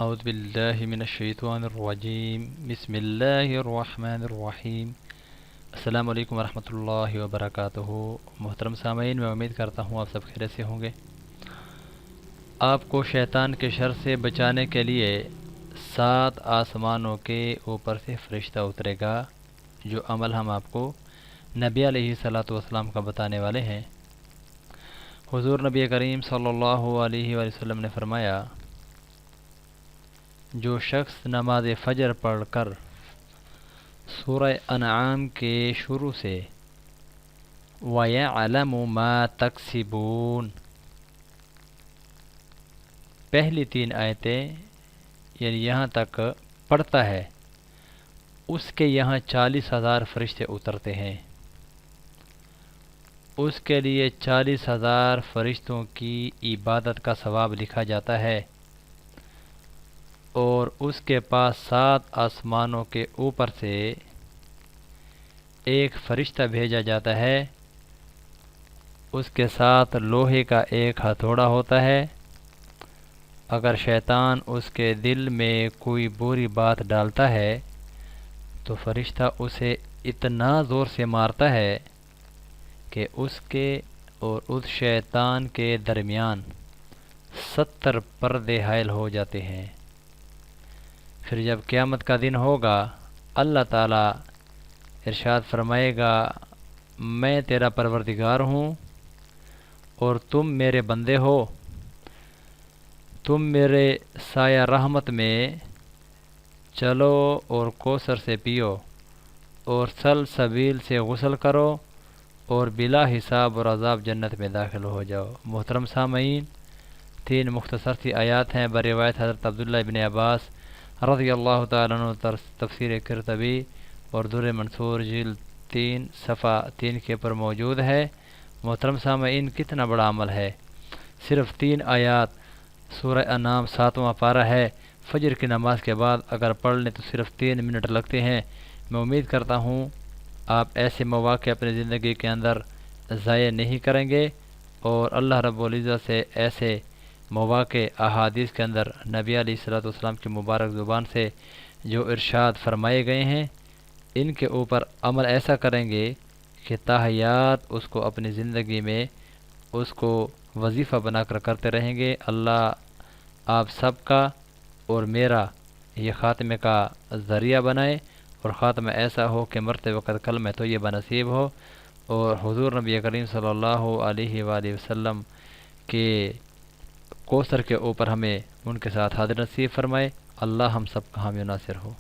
اعوذ باللہ من الشیطان الرجیم بسم اللہ الرحمن الرحیم۔ السلام علیکم ورحمۃ اللہ وبرکاتہ۔ محترم سامعین، میں امید کرتا ہوں آپ سب خیریت سے ہوں گے۔ آپ کو شیطان کے شر سے بچانے کے لیے 7 آسمانوں کے اوپر سے فرشتہ اترے گا، جو عمل ہم آپ کو نبی علیہ الصلوۃ والسلام کا بتانے والے ہیں۔ حضور نبی کریم صلی اللہ علیہ وآلہ وسلم نے فرمایا، جو شخص نماز فجر پڑھ کر سورہ انعام کے شروع سے وَيَعْلَمُ مَا تَكْسِبُونَ پہلی 3 آیتیں یعنی یہاں تک پڑھتا ہے، اس کے یہاں 40,000 فرشتے اترتے ہیں۔ اس کے لیے 40,000 فرشتوں کی عبادت کا ثواب لکھا جاتا ہے، اور اس کے پاس 7 آسمانوں کے اوپر سے ایک فرشتہ بھیجا جاتا ہے۔ اس کے ساتھ لوہے کا ایک ہتھوڑا ہوتا ہے۔ اگر شیطان اس کے دل میں کوئی بری بات ڈالتا ہے تو فرشتہ اسے اتنا زور سے مارتا ہے کہ اس کے اور اس شیطان کے درمیان 70 پردے حائل ہو جاتے ہیں۔ پھر جب قیامت کا دن ہوگا، اللہ تعالیٰ ارشاد فرمائے گا، میں تیرا پروردگار ہوں اور تم میرے بندے ہو، تم میرے سایہ رحمت میں چلو اور کوثر سے پیو اور سلسبیل سے غسل کرو اور بلا حساب اور عذاب جنت میں داخل ہو جاؤ۔ محترم سامعین، 3 مختصر سی آیات ہیں بروایت حضرت عبداللہ ابن عباس رضی اللہ تعالیٰ عنہ، تفسیر قرطبی اور در منصور جلد 3 صفحہ 3 کے پر موجود ہے۔ محترم سامعین، کتنا بڑا عمل ہے! صرف 3 آیات، سورہ انعام 7واں پارہ ہے۔ فجر کی نماز کے بعد اگر پڑھ لیں تو صرف 3 منٹ لگتے ہیں۔ میں امید کرتا ہوں آپ ایسے مواقع اپنی زندگی کے اندر ضائع نہیں کریں گے، اور اللہ رب العزت سے ایسے مواقع احادیث کے اندر نبی علیہ الصلوۃ والسلام کی مبارک زبان سے جو ارشاد فرمائے گئے ہیں، ان کے اوپر عمل ایسا کریں گے کہ تاحیات اس کو اپنی زندگی میں اس کو وظیفہ بنا کر کرتے رہیں گے۔ اللہ آپ سب کا اور میرا یہ خاتمے کا ذریعہ بنائے، اور خاتمہ ایسا ہو کہ مرتے وقت کلمہ طیبہ نصیب ہو، اور حضور نبی کریم صلی اللہ علیہ وآلہ وسلم کے کوثر کے اوپر ہمیں ان کے ساتھ حاضر نصیب فرمائے۔ اللہ ہم سب کا حامی و ناصر ہو۔